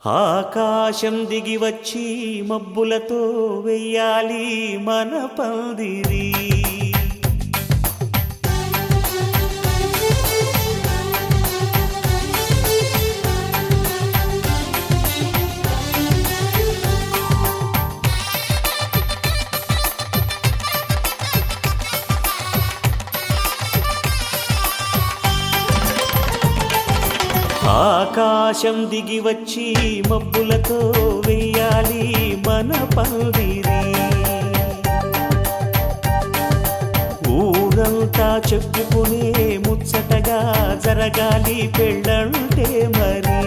ఆకాశం దిగి వచ్చి మబ్బులతో వెయ్యాలి మన పందిరి. ఆకాశం దిగి వచ్చి మబ్బులతో వెయ్యాలి మన పందిరి. ఊరంతా చెప్పుకునే ముచ్చటగా జరగాలి పెళ్ళంటే మరి.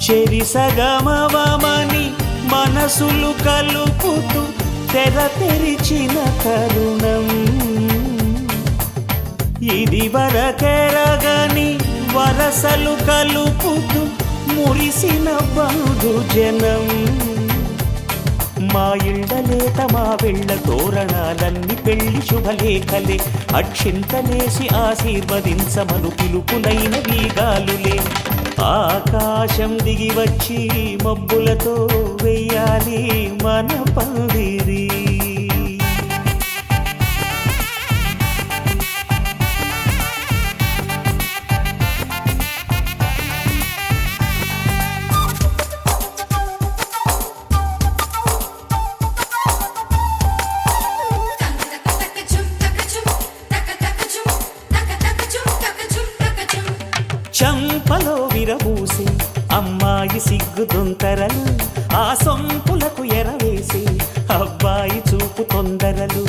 చెరిసగమవమని మనసులు కలుపుతూ తెర తెరిచిన తరుణం ఇది వరకెరగని వరసలు కలుపుతూ మురిసిన బంధుజనం. మా ఇళ్ళలేత మా వెళ్ళ తోరణాలన్నీ పెళ్లి శుభలేఖలే. అక్షింతలేసి ఆశీర్వదించమను పిలుపులైన వీగాలులే. ఆకాశం దిగి వచ్చి మబ్బులతో వెయ్యాలి మన పందిరి. చంపలో విరబూసి అమ్మాయి సిగ్గు దొంతరలు, ఆ సొంపులకు ఎరవేసి అబ్బాయి చూపు తొందరలు.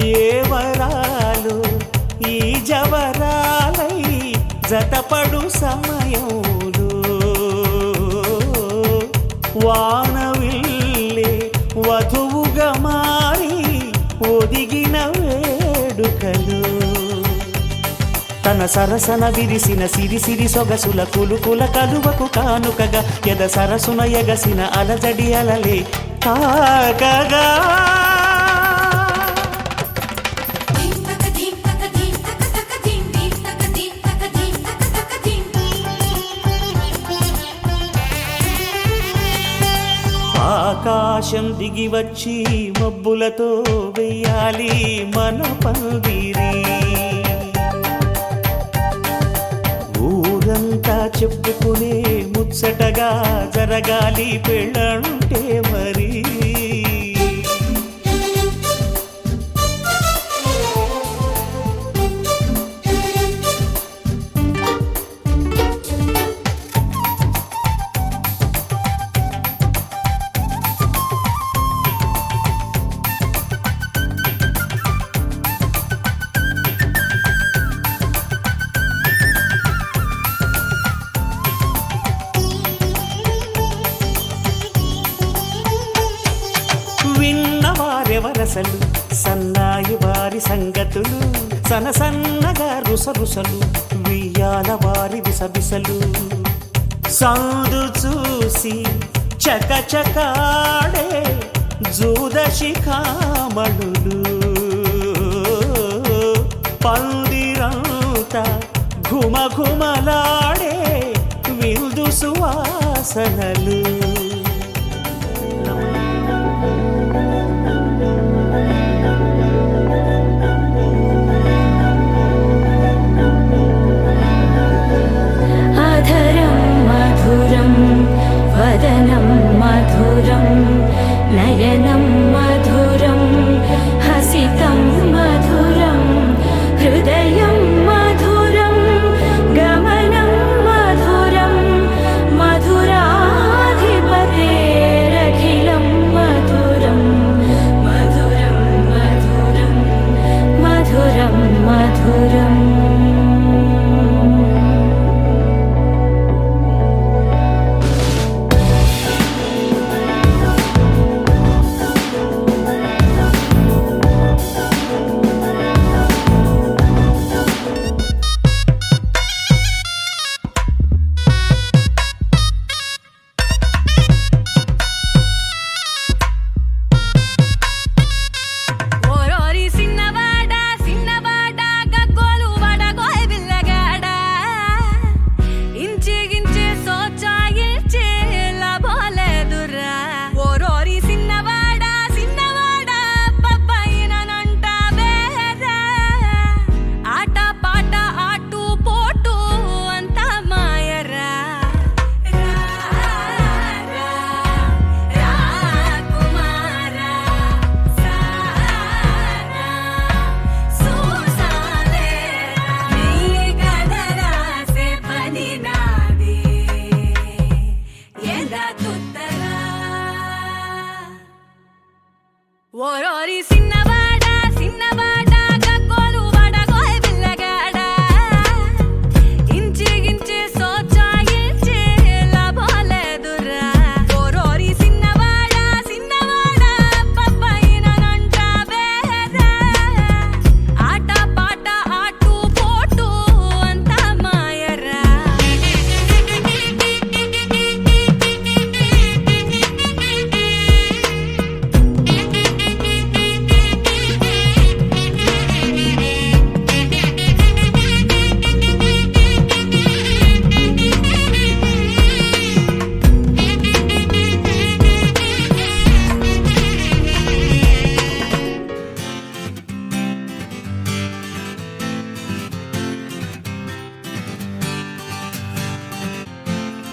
ఏ వరాలు ఈ జవరాలై జతపడు సమయంలో వానవిల్లే వధువుగా మారి ఒదిగిన వేడుకలు. తన సరసన విరిసిన సిరిసిరి సొగసుల కులుకుల కలువకు కానుకగా ఎద సరసున ఎగసిన అలజడి అలలే తాకగా. ఆకాశం దిగి వచ్చి మబ్బులతో వెయ్యాలి మన పందిరి. ఊరంతా చెప్పుకునే ముచ్చటగా జరగాలి పెళ్ళంటే మరి. విన్నవారెవరసలు సన్నాయి వారి సంగతులు, సనసన్నగా రుసరుసలు వియ్యాల వారి విసవిసలు. సాధు చూసి చకచకాడే జూదశిఖామణులు, పందిరంతా ఘుమఘుమలాడే విందు సువాసనలు. వదనం మధురం నయనం మధురం హసితం మధురం హృదయం మధురం గమనం మధురం మధురాధిప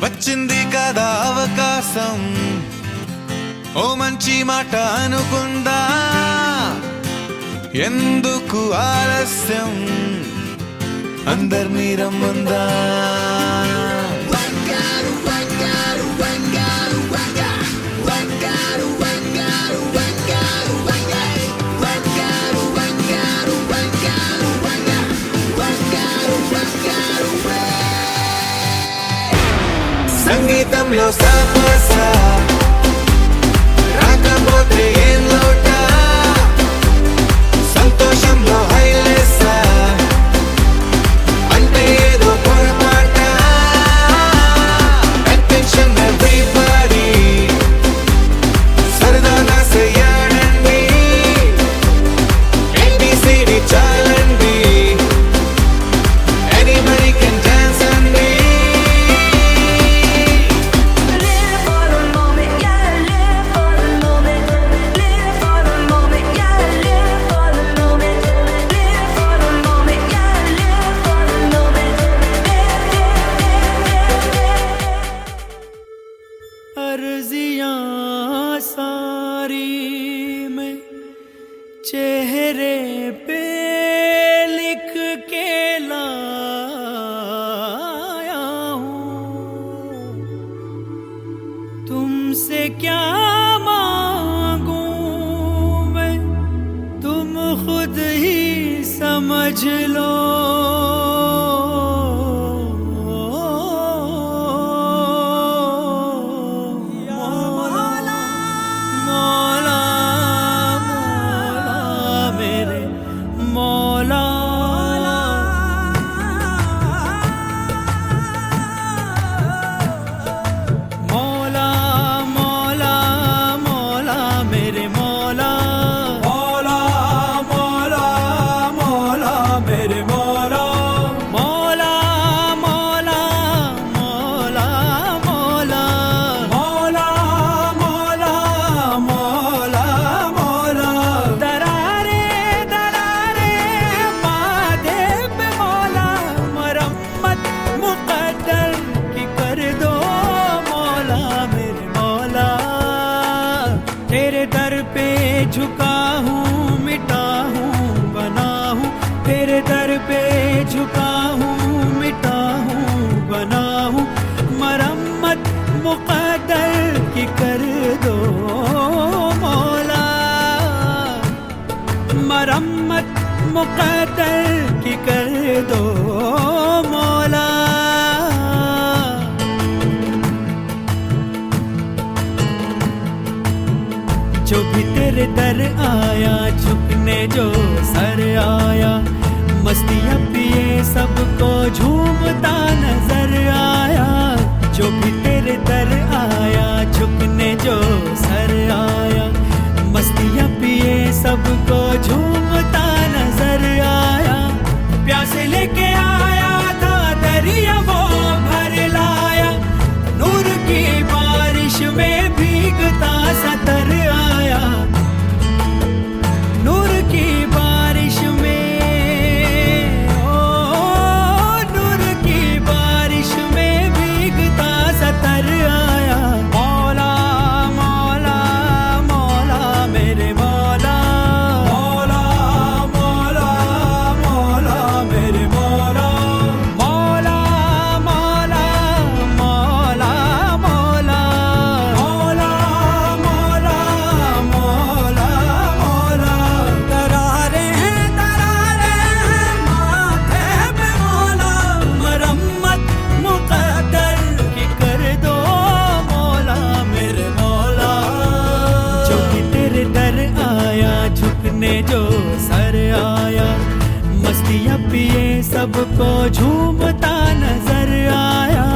వచ్చింది కదా అవకాశం, ఓ మంచి మాట అనుకుందా, ఎందుకు ఆలస్యం, అందరినీ రమ్మందా. సంగీతంలో సాపస రాకపోతే ఏం లోట, సంతోషంలో హైలేస అంటే ఏదో పొరపాట. అటెన్షన్ ఎవ్రీబడీ సరదాగా చేయాలండి, ABCD చాలండి, anybody can dance అండి. अर्जियां सारी मैं चेहरे पे लिख के लाया हूँ, तुमसे क्या मांगूं मैं, तुम खुद ही समझ लो. तेरे दर पे झुका हूँ, मिटा हूँ, बना हूँ, तेरे दर पे झुका हूँ, मिटा हूँ, बना हूँ, मरम्मत मुक़द्दर की कर दो मौला, मरम्मत मुक़द्दर की कर दो मौला. जो भी तेरे दर आया, झुकने जो सर आया, मस्तियाँ पिए सबको झूमता नजर आया. जो भी तेरे दर आया, झुकने जो सर आया, मस्तियाँ पिए सबको झूमता नजर आया. प्यासे लेके आया था दरिया वो भर लाया, नूर की बारिश में भीगता सतर आया, नूर की बारिश में, ओ नूर की बारिश में भीगता सतर आया. मौला मौला मौला मेरे मौला, मौला मौला मौला मेरे मौला, मौला मौला मौला मौला, मौला मौला मौला मौला. दरारे हैं माथे पे मौला, मरम्मत मुक़द्दर की कर दो मौला मेरे मौला. जो भी तेरे दर आया, झुकने जो सर आया, मस्तियाँ पिए सबको झूमता नजर आया.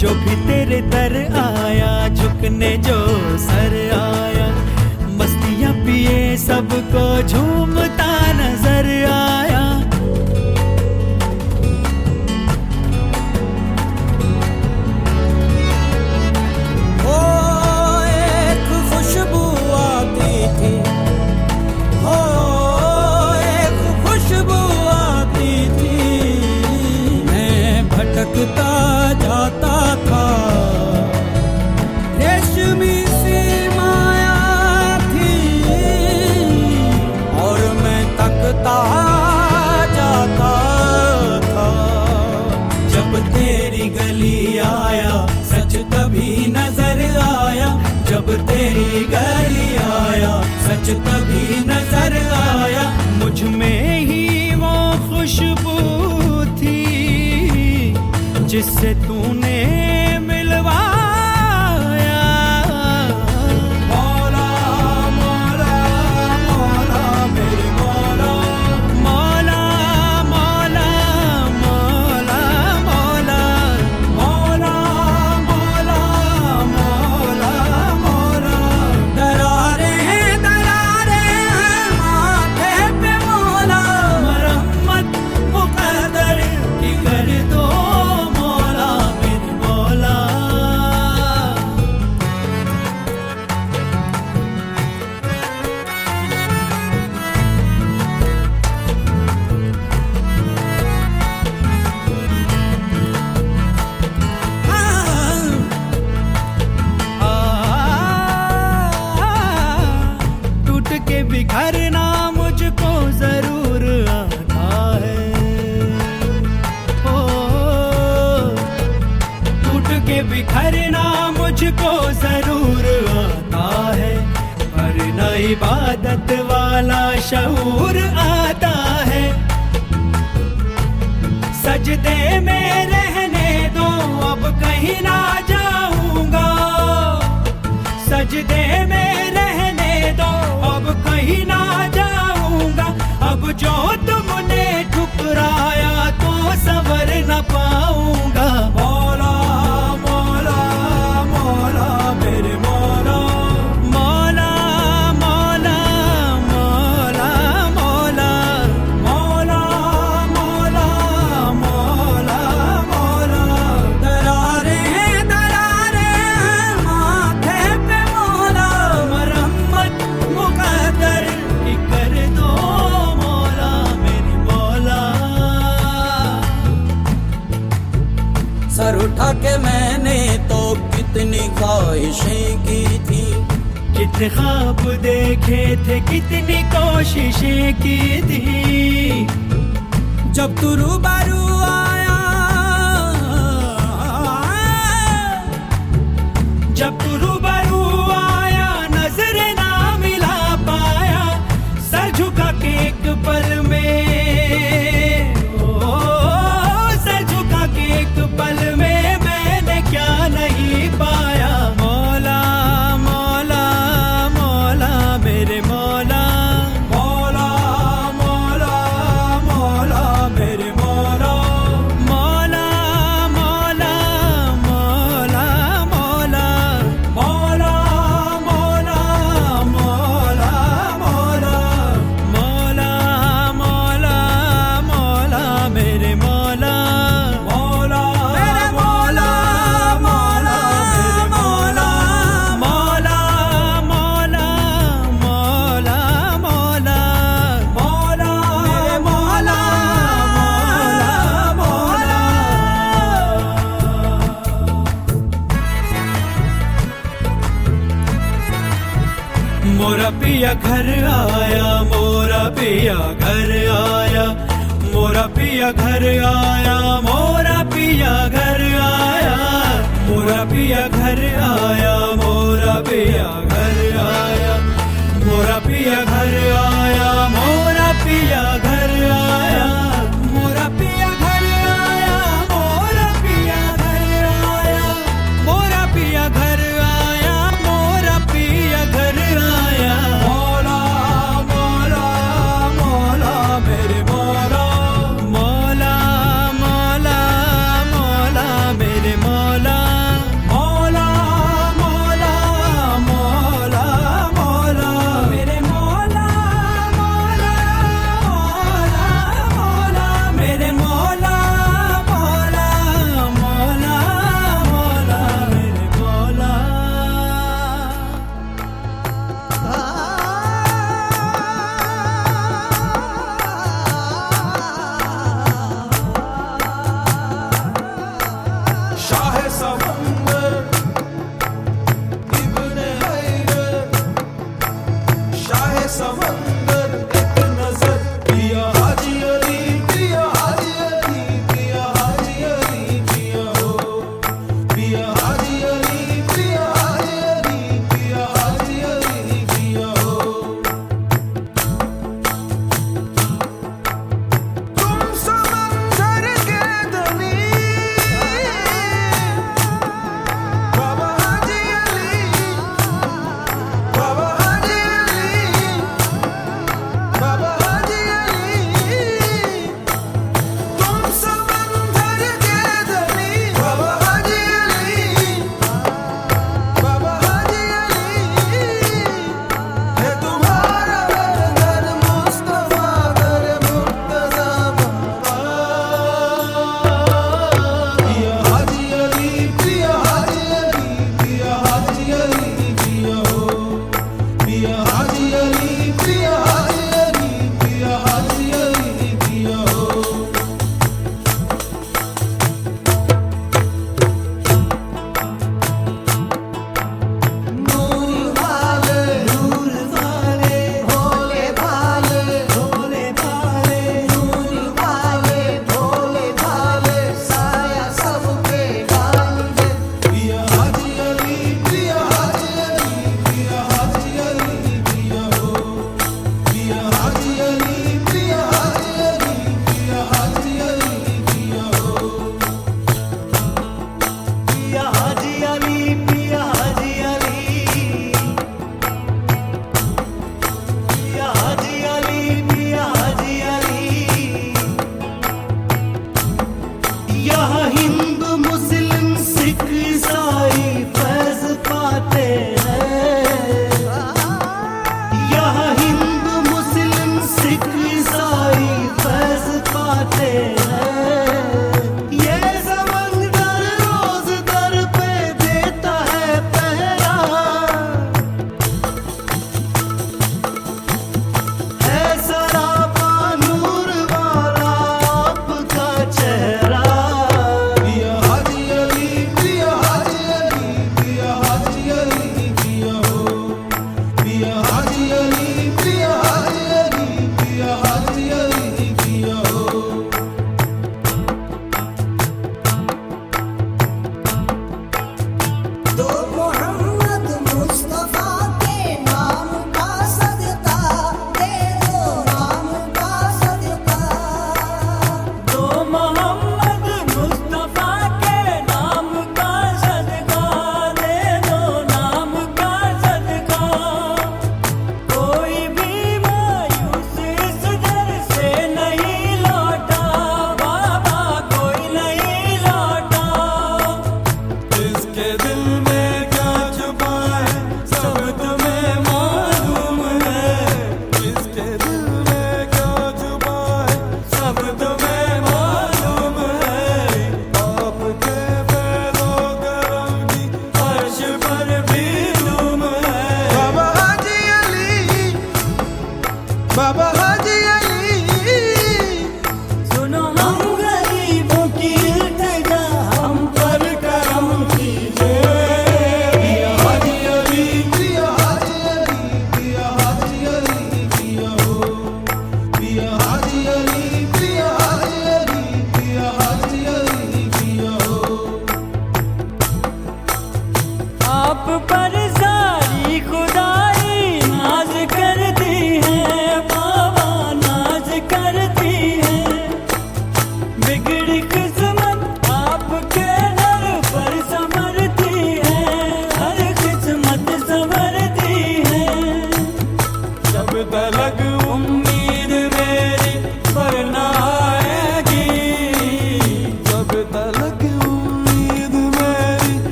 जो भी तेरे दर आया, झुकने जो सर आया, मस्तियाँ पिए सबको झूमता नजर आया. ओ एक खुशबू आती थी, ओ एक खुशबू आती थी, मैं भटकता जाता था. गली आया, सच तभी नजर आया, जब तेरी गली आया, सच तभी नजर आया। मुझ में ही वो खुशबू थी जिससे तूने मिलवाया। मौला मौला मौला मेरे मौला, मौला मौला मौला मौला, मौला मौला मौला मौला। दरारे दरारे माथे पे मौला, मरम्मत मुकद्दर की कर दो मौला मेरे मौला। टूट के बिखरना मुझको जरूर आता है, ओ टूट के बिखरना मुझको जरूर आता है, पर न इबादत वाला शऊर आता है। सजदे में रहने दो अब कहीं ना जाऊंगा, सजदे में रहने दो अब कहीं ना जाऊंगा। अब जो तुमने ठुकराया तो सवर न पाऊंगा। मौला मौला मौला मेरे मौला, मौला मौला मौला मौला, मौला मौला मौला मौला। दरारे दरारे माथे पे मौला, मरम्मत मुकद्दर की कर दो मौला मेरे मौला। सर उठा के मैंने तो कितनी ख्वाहिशें की थी, कितने ख्वाब देखे थे, कितनी कोशिशें की थी, जब तू रूबरू आया, जब तू रूबरू आया नजर ना मिला पाया। सर झुका के एक पल में, ओ सर झुका के एक पल में मैंने क्या नहीं पाया। मौला मौला मौला मेरे मौला, मौला मौला मौला मेरे मौला, मौला मौला मौला मौला, मौला मौला मौला मौला, मौला मौला मौला मेरे मौला, मौला मेरे मौला मौला मेरे मौला मौला मौला मौला मौला, मौला मेरे मौला मौला मोरा पिया घर आया, मोरा पिया घर आया, मोरा पिया घर आया, मोरा पिया घर आया, मोरा पिया घर आया, मोरा पिया घर आया, मोरा पिया घर आया, मोरा पिया घर आया, मोरा पिया घर आया, मोरा पिया घर आया, मोरा पिया घर आया, मोरा पिया घर आया। मौला मौला मौला मेरे मौला, मौला मौला मौला मेरे मौला, मौला मौला मौला मौला मेरे मौला, मौला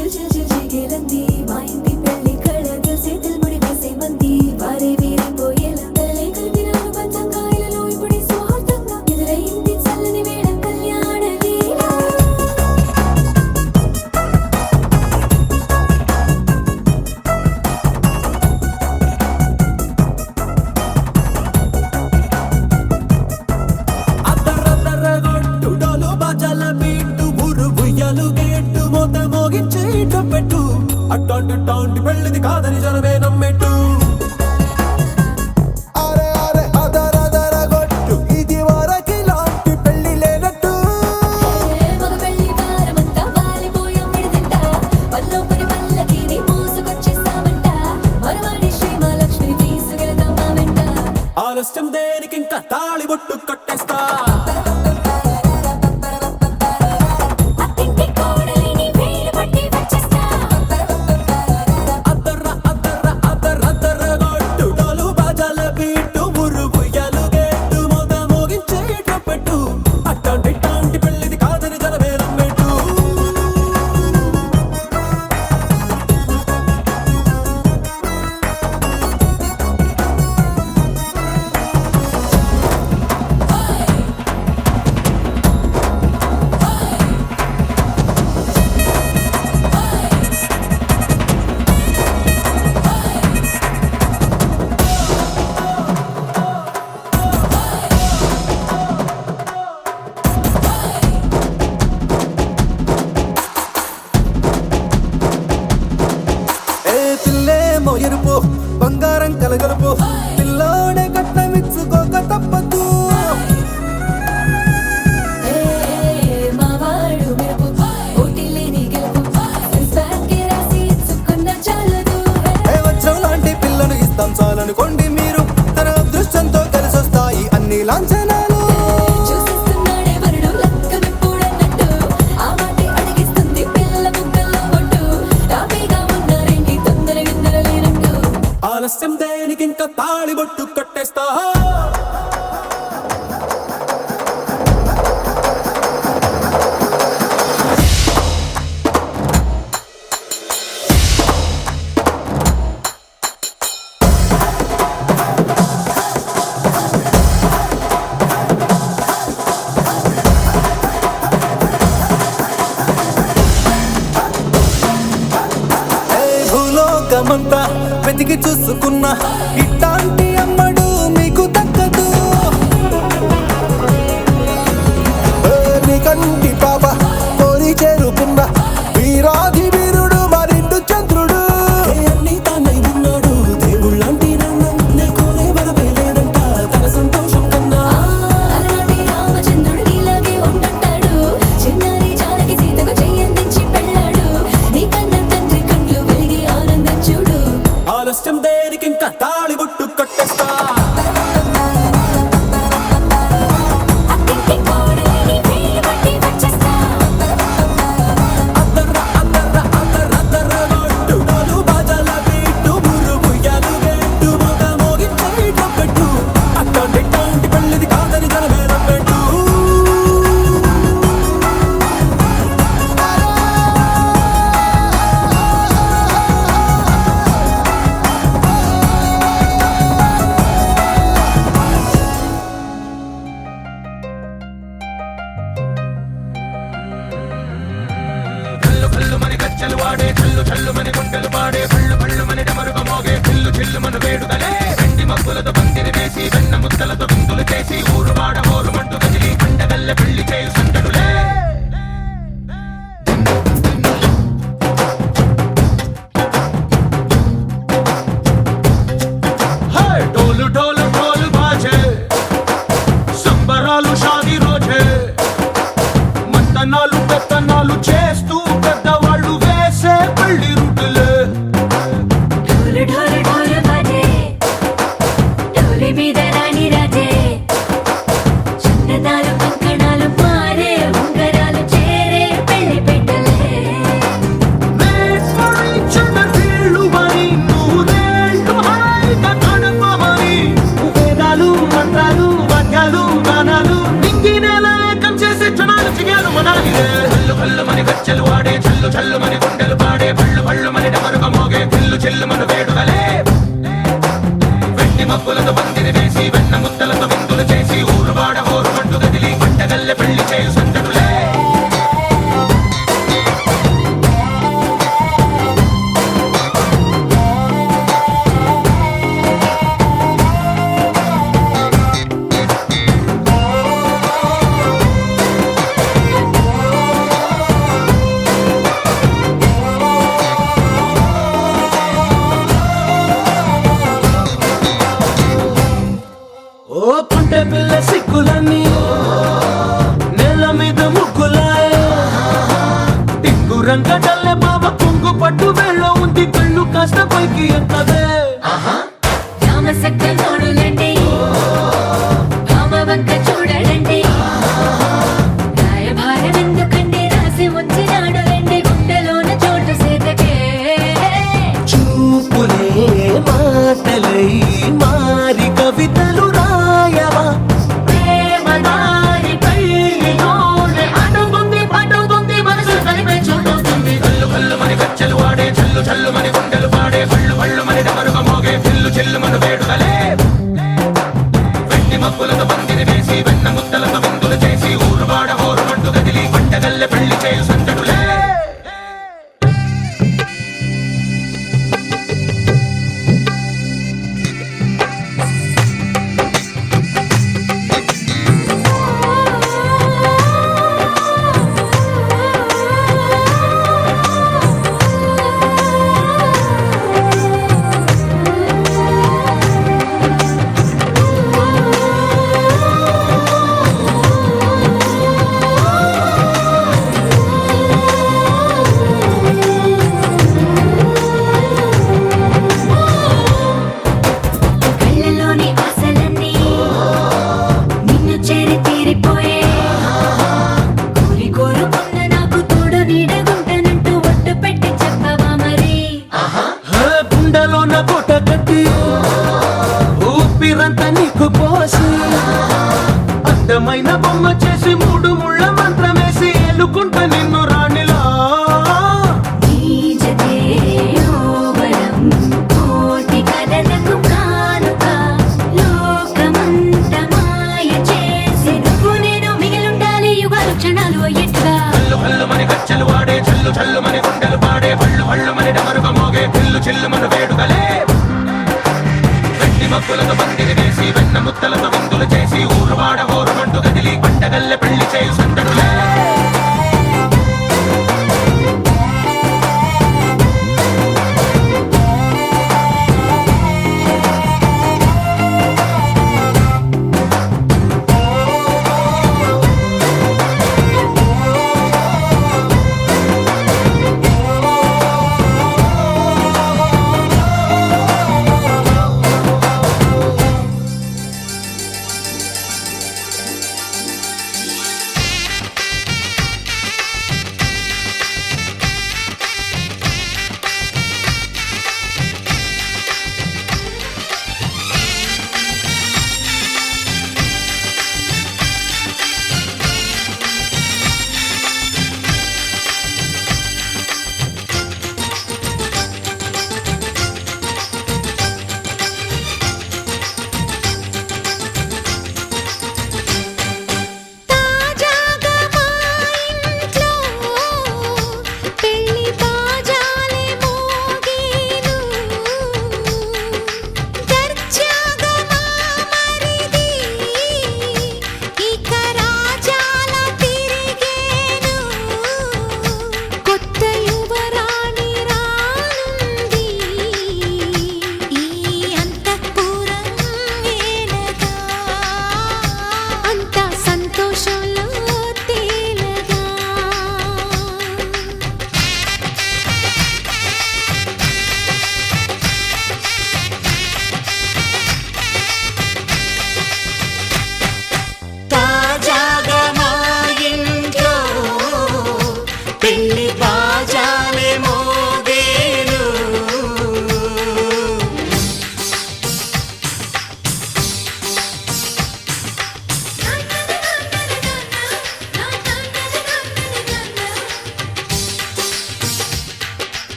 చిల్ చిల్ చిల్ చిగేలంది మా ఇంటి పెళ్లి కళగా చేతులు ముడి వేసే మంది వారే వీరిపోయేలా తలలే కలిపిన అనుబంధంగా ఇలలో ఇప్పుడే సౌహార్దంగా ఎదురైంది చల్లని వేళ కళ్యాణ లీల అద్దరద్దరగొట్టు డోలు బాజాల బీటు ఊరు ఉయ్యాలు గేట్టు మోత మోగించే పెట్టు అట్టాంటి టాంటి పెళ్ళిది కాదని జనమే నమ్మెట్టు అరే అరే అదరదరగొట్టు ఇది వరకిలాంటి పెళ్లి లేనట్టు మగ పెళ్లి వారమంతా వాలిపోయాం విడిదింట వల్లో పని పల్లకిని మోసుకొచ్చేసామంట మరవాడి శ్రీమహాలక్ష్మిని తీసుకెళ్దాం మా వెంట ఆలస్యం దేనికి ఇంకా తాళి బొట్టు కట్టేస్తా అత్తింటి కోడలిని వేలు పట్టి వచ్చేస్తా అద్దరద్దరగొట్టు డోలు బాజాల బీటు ఊరు ఉయ్యాలు గేట్టు మోత మోగించే పెట్టు అట్టాంటి టాంటి పెళ్ళిది కాదని జనమే నమ్మెట్టు ఏ పిల్లేమో ఎరుపు బంగారం కలగలుపు పిల్లోడే కట్టమిచ్చుకోక తప్పదు మా వాడు మెరుపు పోటీలేని గెలుపు సెన్సార్కి రాసి ఇచ్చుకున్న చాలదు ఏ వజ్రం లాంటి పిల్లను ఇస్తాం చాలనుకోండి మీరు తన అదృష్టంతో కలిసొస్తాయి అన్ని లాంఛనాలు చూసిస్తున్నాడే వరుడు లక్కమిప్పుడన్నట్టు ఆ మాటే అడిగిస్తుంది పిల్ల ముక్కల్లో కొట్టు టాపీగా ఉన్నారేంటి తొందర విందర లేనట్టు ఆలస్యం దేనికి ఇంకా తాళి బొట్టు కట్టేస్తా ఏ భూలోకమంతా వెతికి చూసుకున్నా ఇట్లాంటి అమ్మడు మీకు దక్కదు ఏ నీకంటి పాప కోరి చేరుకున్న వీరాధి వీరుడు మరిండు చంద్రుడు ఏ అన్ని తానై ఉన్నాడు దేవుళ్ళంటి నన్ను నే కోరే వరమే లేదంట తన సంతోషం కన్నా అలనాటి రామచంద్రుడు నీలాగే ఉంటుంటాడు చిన్నారి జానకి సీతకు చెయ్యందించి పెళ్ళాడు నీ కన్న తండ్రి కండ్లు వెలిగి ఆనందం చూడు ఆలస్యం దేనికి ఇంకా తాళి బొట్టు కట్టేస్తా అత్తింటి కోడలిని వేలు పట్టి వచ్చేస్తా అద్దరగొట్టు డోలు బాజాల బీటు ఊరు ఉయ్యాలు గేట్టు మోత మోగించే పెట్టు అట్టాంటి టాంటి పెళ్ళిది కాదని జనమే నమ్మెట్టు ढोल ढोल ढोल बाजे సంబరాలు షాదీ రోజే మంతనాలు పెత్తనాలు చేస్తూ పెద్దవాళ్ళు వేసే పెళ్లి రుటులే ఢోలు ఢోలు ఢోలు బాజే ఢోలి మీద రాణి రాజే చందనాలు కంకణాలు మారే ఉంగరాలు చేరే పెళ్లి పెట్టలే వీళ్ళు మరి నూరేళ్ళు హాయిగా గడపమని వేదాలు మంత్రాలు వాక్యాలు గానాలు నింగి నేల ఏకం చేసే క్షణాలు చిగాలు మనాలి చల్లు చల్లు మని గచ్చెలు వాడే చల్లు చల్లు మని గుండెలు పాడే వేసి వెన్న ముద్దలతో విందులు చేసి ఊరువాడ హోరుమంటూ కదిలి పంటగల్లె పెళ్లి చేయు సందడులే ఓ పుంటె పిల్ల సిక్కులన్నీ నేల మీద ముగ్గులాయ టింగురంగ డల్లె బాబ కొంగు పట్టు వేళ్ళ ఉంది కళ్ళు కాస్త పైకి ఎక్కదే రామసక్క నోడులండి రామవంక చూడలండి రాయభారం ఎందుకండి రాసి ఉంచినాడు రండి గుండెలోన చోటు సేతకే చూపులే మాటలై మారి కవితలు రాయవా ప్రేమదారి పెళ్ళిలోనే అడుగుంది పడుగుంది మనసు కలిపే చూడుతుంది కల్లు కల్లు మని గజ్జలు వాడే చల్లు చల్లు మని గుండెలు పాడే పళ్ళు పళ్ళు మని డమరుగ మోగే పిల్లు చెల్లు మను వేడుదలే వెండి మబ్బులతో పందిరి వేసి వెన్న ముద్దలతో విందులు చేసి ఊరువాడ హోరుమంటూ కదిలి పంటగల్లె పెళ్లి చేయు సందడులే కళ్ళలోని ఆశలన్నీ నిన్ను చేరి తీరిపోయే కోరి కోరుకున్న నాకు తోడు నీడగుంటానంటూ ఒట్టు పెట్టి చెప్పవా మరి గుండెలోన కోట కట్టి ఊపిరంతా నీకు పోసి అందమైన బొమ్మ చేసి మూడు ముళ్ళ మంత్రమేసి ఎలుకుంటా నిన్ను రాణిలా నీజతే ఓవరం కోటి కథలకు కానుక లోకమంత మాయ చేసి నువ్వు నేను మిగిలుండాలి యుగాలు క్షణాలు అయ్యేట్టుగా కల్లు కల్లు మని గజ్జలు వాడే చల్లు చల్లు మని గుండెలు పాడే పళ్ళు పళ్ళు మని డమరుగ మోగే పిల్లు చెల్లు మను వేడుదలే వెండి మబ్బులతో పందిరి వేసి వెన్న ముద్దలతో విందులు చేసి ఊరువాడ హోరుమంటూ కదిలి పంటగల్లె పెళ్లి చేయు సందడులే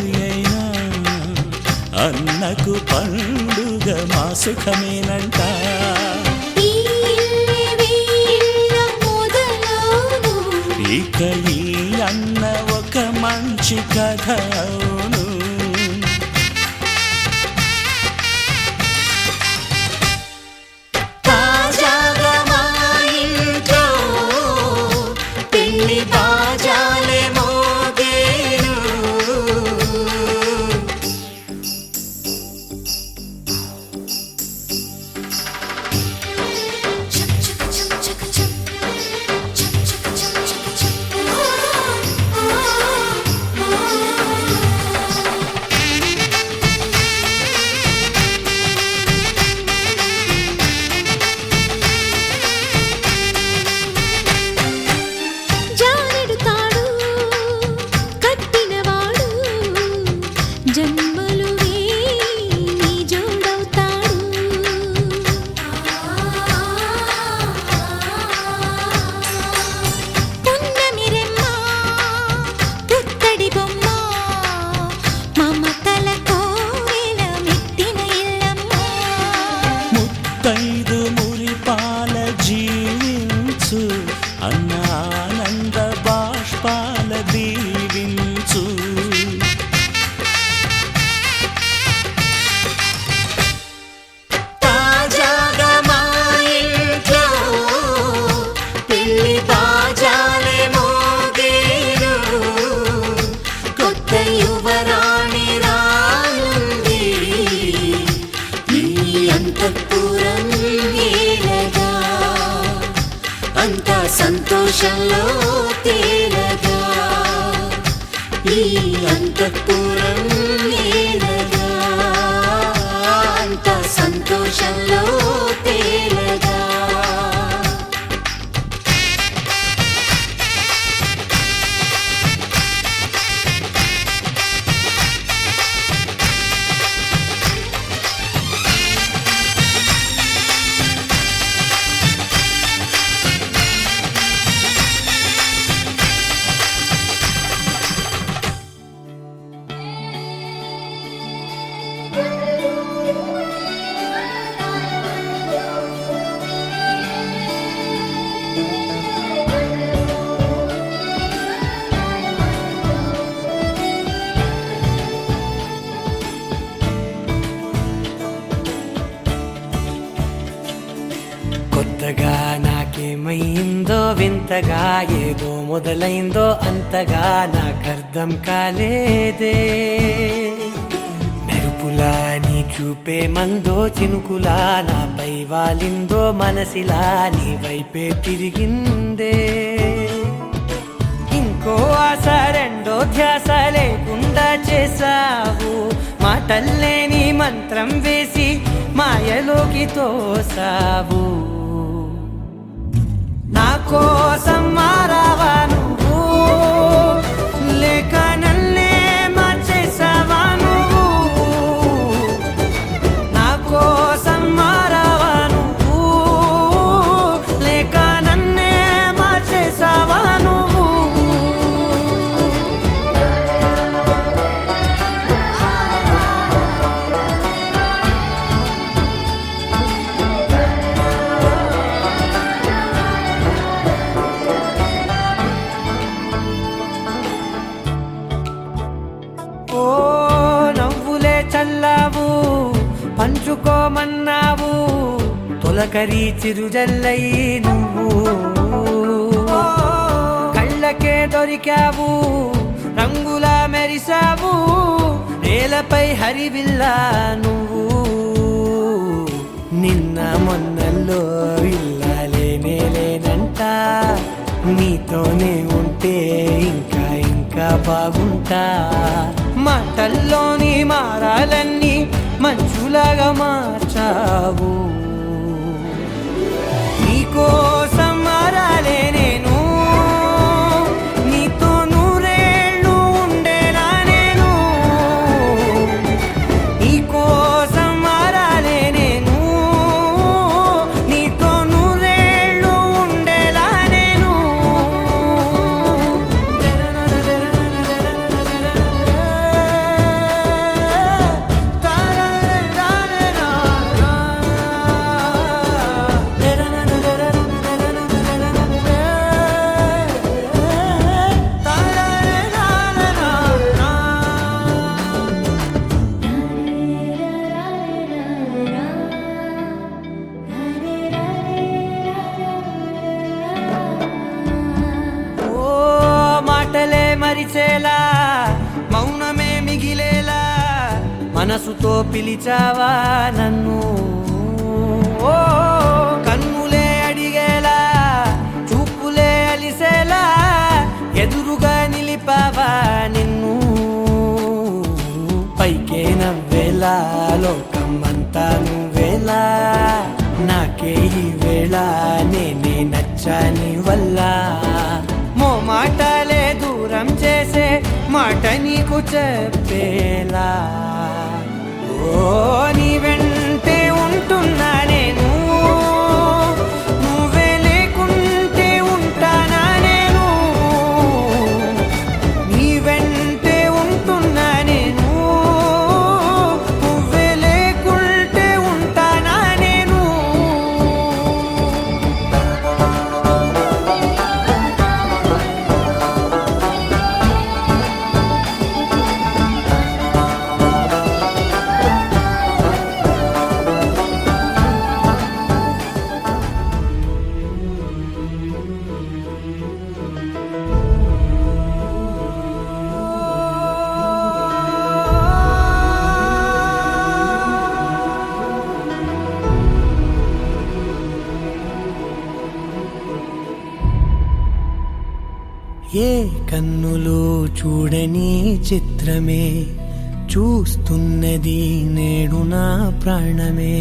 సరి అయినా అన్నకు పండుగ మా సుఖమేనంట. ఈ ఇల్లే వీళ్ళ మొదలవును. ఇక ఈ అన్న ఒక మంచి కథ అవును. తాజాగా మా ఇంట్లో పెళ్లి బాజాలే మోగేను. జానెడు తాడు కట్టినవాడు జన్మలు నీ జోడవుతాడు. పున్నమిరెమ్మ పుత్తడి బొమ్మ మమతల కోవెల మెట్టిన ఇల్లమ్మ. ముత్తైదు మురిపాల జీవించు అన్న ఆనంద బాష్పాల దీవించు. తాజాగా మా ఇంట్లో పెళ్లి బాజాలే మోగేను. కొత్త యువరాణి రానుంది ఈ అంతఃపురం ఏలగా. అంతా సంతోషంలో తేలగా ఈ అంతఃపురం ఏలగా. అంతా సంతోషంలో తేలగా. కొత్తగా నాకేమైందో వింతగా ఏదో మొదలైందో అంతగా నాకర్థం కాలేదే. మెరుపులా నీ చూపే మందో చినుకులా నాపై వాలిందో మనసిలా నీ వైపే తిరిగిందే. ఇంకో ఆశ రెండో ధ్యాస లేకుండా చేసావు. మాటల్లే నీ మంత్రం వేసి మాయలోకి తోసావు. నా కోసం మారావా నువ్వు లేక నన్నే మార్చేసావా నువ్వు. నా కోసం మారావా నువ్వు లేక నన్నే మార్చేసావా నువ్వు. ఓ నవ్వులే చల్లావు పంచుకోమన్నావు తొలకరి చిరుజల్లై నువ్వు. కళ్ళకే దొరికావు రంగులా మెరిసావు నేలపై హరివిల్లా నువ్వు. నిన్న మొన్నల్లో ఇల్లాలేనే లేనంట నీతోనే ఉంటే ఇంకా ఇంకా బాగుంటా. మాటల్లోని మారాలన్నీ మంచులాగా మార్చావు. నీకోసం మారాలే నేను నీతో నూరేళ్ళు ఉండేలా నేను. నీకోసం మారాలే నేను నీతో నూరేళ్ళు ఉండేలా నేను. మనసుతో పిలిచావా నన్ను ఓ కన్నులే అడిగేలా చూపులే అలిసేలా ఎదురుగా నిలిపావా నిన్ను పైకే నవ్వేలా లోకమంతా నువ్వేలా నాకే ఈ వేళ నేనే నచ్చాని వల్ల మాటలే దూరం చేసే మాట నీకు చెప్పేలా ఓ నీ వెంటే ఉంటున్నా నేను నువ్వే లేకుంటే ఉంటానా నేను నీ వెంటే ఉంటున్నా నేను నువ్వే లేకుంటే ఉంటానా నేను ఏ కన్నులు చూడని చిత్రమే చూస్తున్నది నేడు నా ప్రాణమే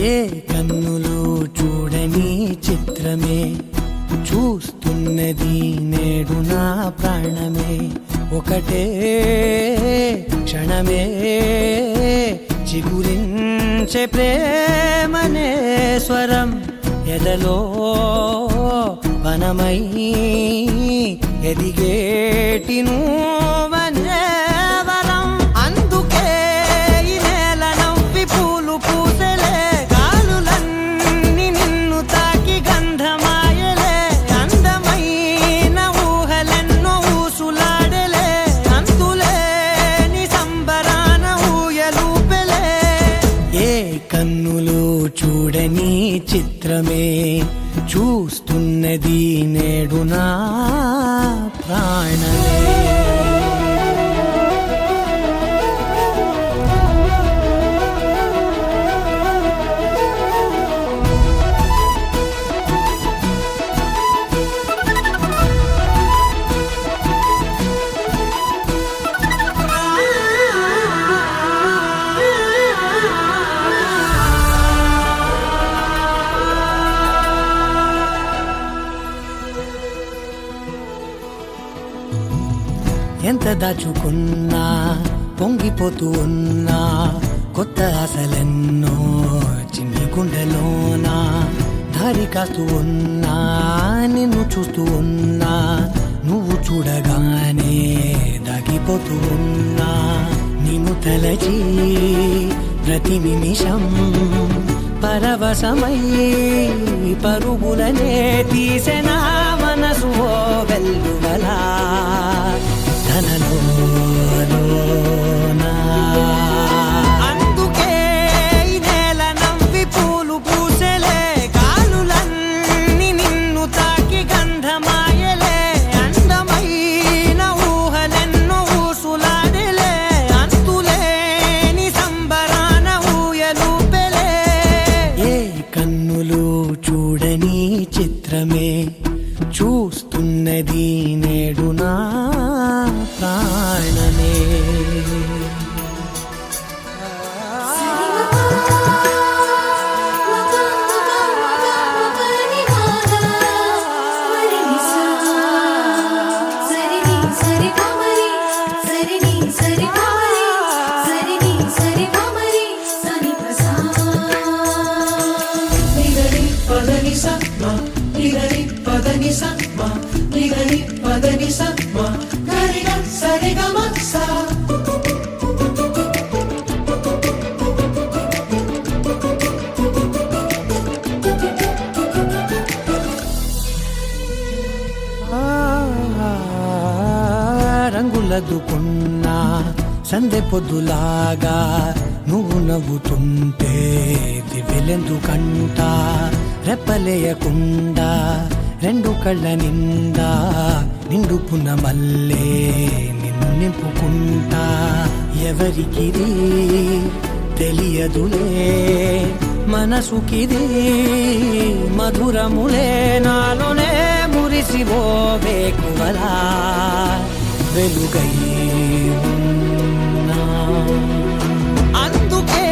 ఏ కన్నులు చూడని చిత్రమే చూస్తున్నది నేడు నా ప్రాణమే ఒకటే క్షణమే చిగురించే ప్రేమనే స్వరం ఎదలో వనమై ఎదిగేటి నువ్వనే వరం అందుకే ఈ నేల నవ్వి పూలు పూసెలే గాలులన్నీ నిన్ను తాకి గంధమాయలే అందమైన ఊహలెన్నో ఊసులాడలే అంతులేని సంబరాన ఊయలూపెలే ఏ కన్నులు చూడని చిత్రమే చూస్తున్నది నేడు నా ప్రాణమే ఎంత దాచుకున్నా పొంగిపోతూ ఉన్నా కొత్త ఆశలెన్నో చిన్ని గుండెలోనా దారి కాస్తూ ఉన్నా నిన్ను చూస్తూ ఉన్నా నువ్వు చూడగానే దాగిపోతూ ఉన్నా నిన్ను తలచి ప్రతి నిమిషం పరవశమై పరుగులనే తీసెనా మనసు ఓ వెల్లువలా తనలోనా అందుకే ఈ నేల నవ్వి పూలు పూసెలే గాలులన్నీ నిన్ను తాకి గంధమాయలే అందమైన ఊహలెన్నో ఊసులాడలే అంతులేని సంబరాన ఊయలూపెలే ఏ కన్నులు చూడని చిత్రమే చూస్తున్నది నేడు నా ప్రాణమే రంగులదుకున్నా సందె పొద్దులాగా నువ్వు నవ్వుతుంటే దివ్వెలెందుకంట రెప్పలేయకుండా రెండు కళ్ళ నిండా నిండుకున్న మల్లే నిన్ను నింపుకుంటా ఎవరికిది తెలియదులే మనసుకిది మధురములే నాలోనే మురిసిపోవే కువలా వెలుగై ఉన్నా అందుకే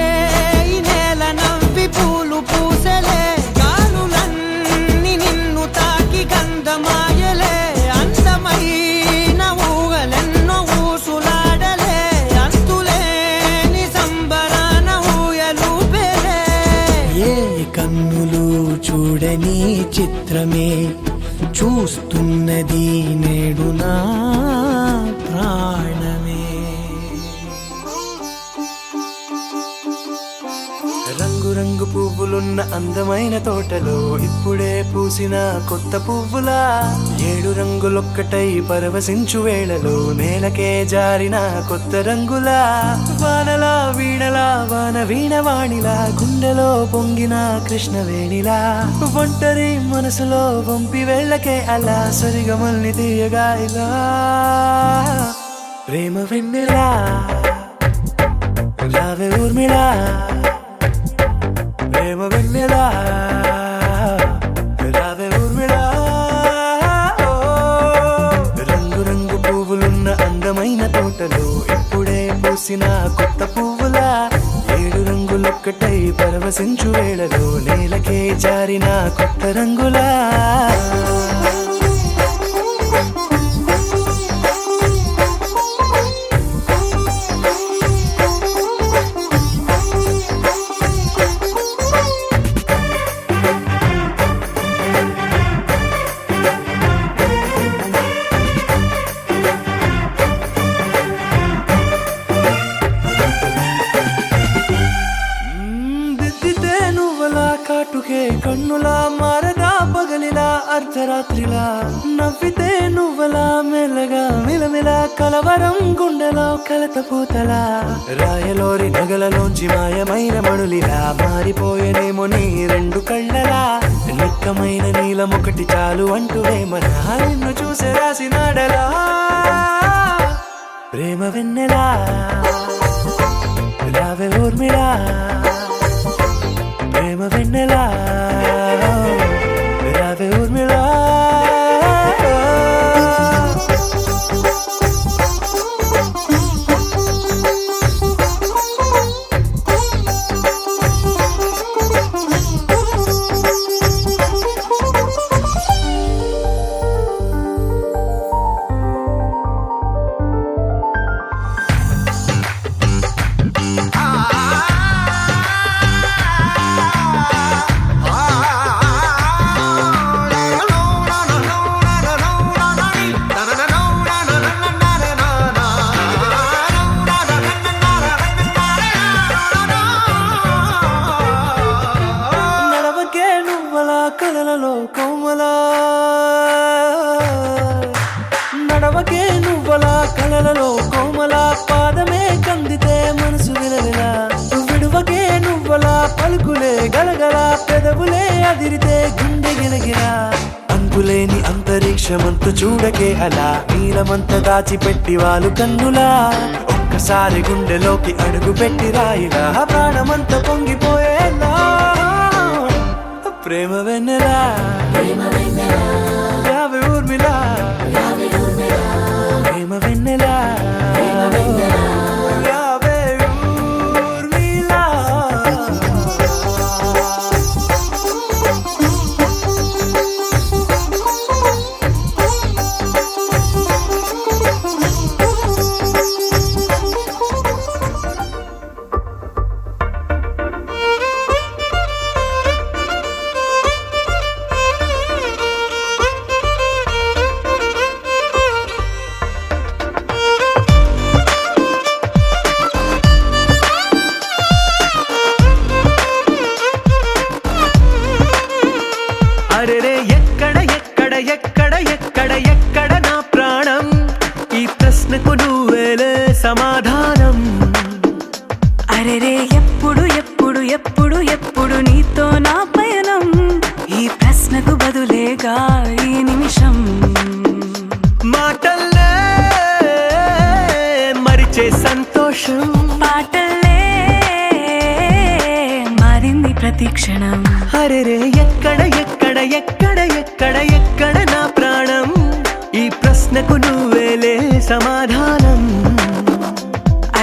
ఈ నేల నవ్వి పూలు పూసలే గాలులన్నీ నిన్ను తాకి గంధమాయలే అందమైన ఊగలెన్నో ఊసులాడలే అంతులేని సంబరాన ఊయలూపెలే ఏ కన్నులు చూడని చిత్రమే చూస్తున్నది నేడు నా ప్రాణమే రంగు రంగు పువ్వులున్న అందమైన తోటలో ఇప్పుడే పూసిన కొత్త పువ్వులా 7 రంగులొక్కటై పరవశించు వేళలో నేలకే జారిన కొత్త రంగులా వానలా వీణలా వాన వీణవాణిలా గుండెలో పొంగిన కృష్ణవేణిలా ఒంటరి మనసులో వంపి వెళ్ళకే అలా సరిగమల్ని తీయగా ఇలా ప్రేమ వెన్నెలా రావే ఊర్మిళా ప్రేమ వెన్నెలా రావే ఊర్మిళా రంగు రంగు పువ్వులున్న అందమైన తోటలో ఇప్పుడే పూసిన కొత్త పువ్వులా 7 రంగులొక్కటై పరవశించు వేళలో నేలకే జారిన కొత్త రంగులా దిద్దితే నువ్వలా కాటుకే కన్నులా మారదా పగలిలా అర్ధరాత్రిలా నవ్వితే నువ్వలా మెల్లగా మిలమిలా కలవరం గుండెలో కలత పూతలా రాయలోరి నగలలోంచి మాయమైన మణులిలా మారిపోయేనేమో నీ 2 కళ్ళలా నిక్కమైన నీలమొకటి చాలు అంటూ వేమనా నిన్ను చూసే రాసినాడలా ప్రేమ వెన్నెలా రావే ఊర్మిళా ప్రేమ వెన్నెలా రావే ఊర్మిళా నడవకే నువ్వలా కలలలో కోమలా నడవకే నువ్వలా కలలలో కోమలా పాదమే కందితే మనసు విలవిలా విడువకే నువ్వలా పలుకులే గలగల పెదవులే అదిరితే గుండె గిలగిలా అంతులేని అంతరిక్షమంత చూడకే అలా నీలమంత దాచిపెట్టి వాళ్ళు కన్నులా ఒక్కసారి గుండెలోకి అడుగు పెట్టి రాయిలా ప్రాణమంత పొంగిపోయేలా ప్రేమ వెన్నెలా రావే ఊర్మిళా ప్రేమ వెన్నెలా రావే ఊర్మిళా వచ్చే సంతోషం పాటలే మారింది ప్రతి క్షణం. అరెరే ఎక్కడ ఎక్కడ ఎక్కడ ఎక్కడ ఎక్కడ నా ప్రాణం, ఈ ప్రశ్నకు నువ్వేలే సమాధానం.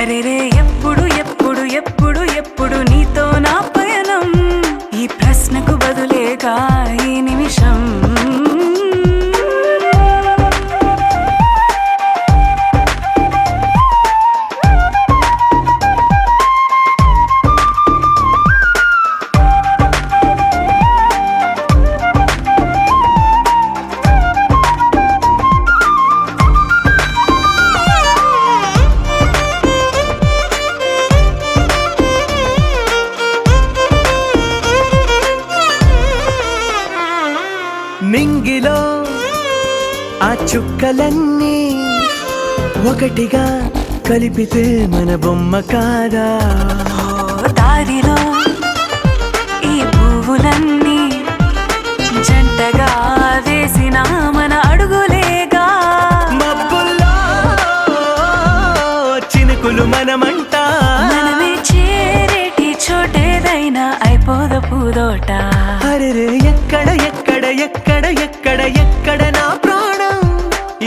అరెరే ఎప్పుడు ఎప్పుడు ఎప్పుడు ఎప్పుడు నీతో నా పయనం, ఈ ప్రశ్నకు బదులేగా ఈ నిమిషం. నింగిలో ఆ చుక్కలన్నీ ఒకటిగా కలిపితే మన బొమ్మ కాదా. దారిలో ఈ పువ్వులన్నీ జంటగా వేసిన మన అడుగులేగా. మబ్బుల్లో చినుకులు మనమంట, మనమే చేరేటి చోటేదైనా అయిపోద పూదోట. అరెరే ఎక్కడ ఎక్కడ ఎక్కడ ఎక్కడ ఎక్కడ నా ప్రాణం,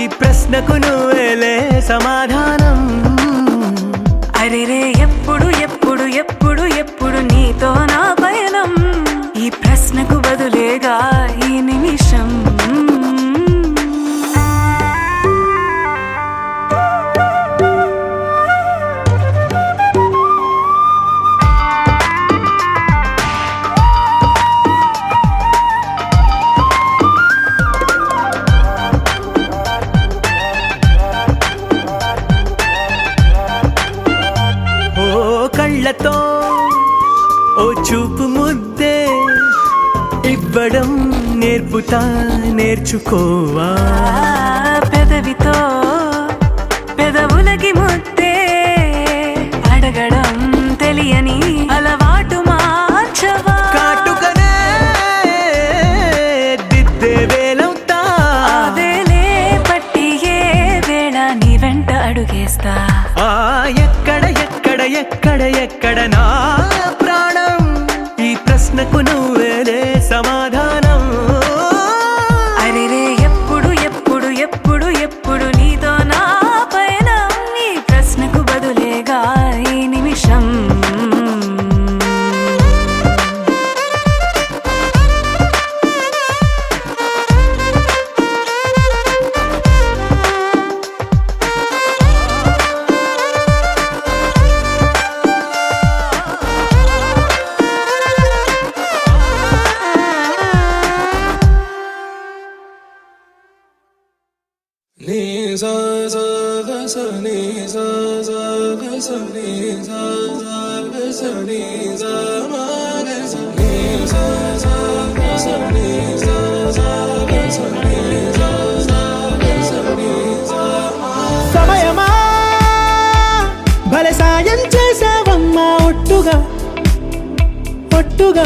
ఈ ప్రశ్నకు నువ్వేలే సమాధానం. అరెరే ఎప్పుడు ఎప్పుడు ఎప్పుడు ఎప్పుడు నీతో నా పయనం, ఈ ప్రశ్నకు బదులేగా ఈ నిమిషం. కళ్ళతో ఓ చూపు ముద్దే ఇవ్వడం నేర్పుతా, నేర్చుకోవా. పెదవితో పెదవులకి ముద్దే అడగడం తెలియని అలవాటు మార్చవా. కాటుకనే దిద్దే వేలవుతా, వేలే పట్టి ఏ వేళ నీ వెంట అడుగేస్తా. ఎక్కడ ఎక్కడ ఎక్కడ ఎక్కడ నా ప్రాణం, ఈ ప్రశ్నకు నువ్వేలే సమాధానం. అరెరే ఎప్పుడు ఎప్పుడు ఎప్పుడు ఎప్పుడు నీతో నా పయనం, ఈ ప్రశ్నకు బదులేగా ఈ నిమిషం. సమయమా భలే సాయం చేసావమ్మా ఒట్టుగా ఒట్టుగా,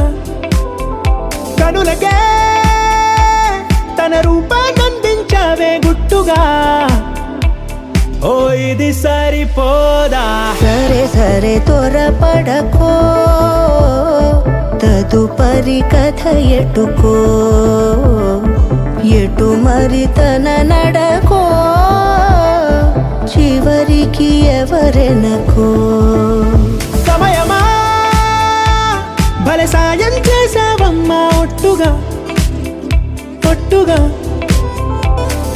కనులకే తన రూపాన్నందించావే గుట్టుగా. ఓ ఇది సరిపోదా, సరే సరే త్వరపడకో, తదుపరి కథ ఎటుకో, ఎటు మరి తన నడకో, చివరికి ఎవరెనకో. సమయమా భలే సాయం చేసావమ్మా ఒట్టుగా ఒట్టుగా,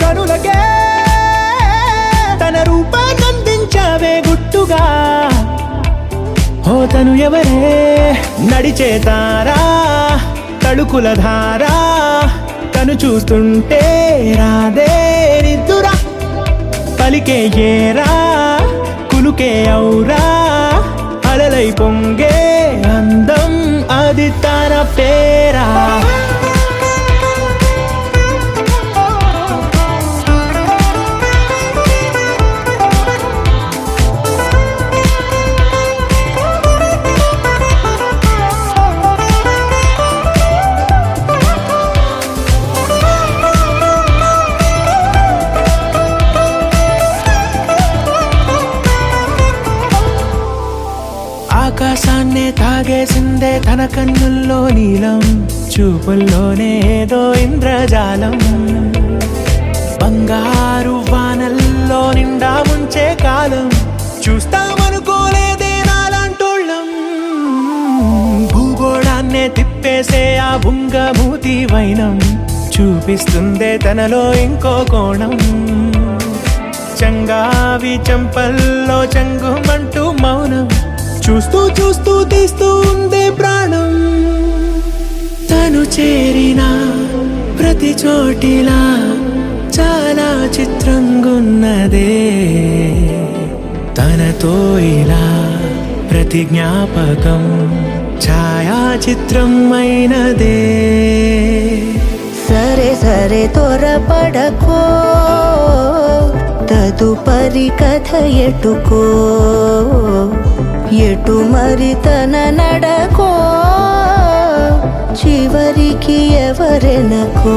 కనులకే తన రూపాన్నందించావే గుట్టుగా. ఓ తను ఎవరే నడిచే తారా, తడుకుల ధారా, తను చూస్తుంటే రాదే నిద్దురా. పలికే ఏరా కులుకే ఔరా, అలలై పొంగే అందం అది తన పేరా. ఆకాశాన్నే తాగేసిందే తన కన్నుల్లో నీలం, చూపుల్లోనే ఏదో ఇంద్రజాలం. బంగారు వానల్లో నిండా ముంచే కాలం, చూస్తామనుకోలేదే నాలాంటోళ్ళం. భూగోళాన్నే తిప్పేసే ఆ బుంగమూతి వైనం, చూపిస్తుందే తనలో ఇంకో కోణం. చంగావి చంపల్లో చంగుమంటూ మౌనం, చూస్తూ చూస్తూ తీస్తూ ఉందే ప్రాణం. తను చేరిన ప్రతి చోటిలా చాలా చిత్రంగున్నదే, తనతో ఇలా ప్రతి జ్ఞాపకం ఛాయాచిత్రం అయినదే. సరే సరే త్వరపడకో, తదుపరి కథ ఎటుకో, ఎటు మరి తన నడకో, చివరికి ఎవరెనకో.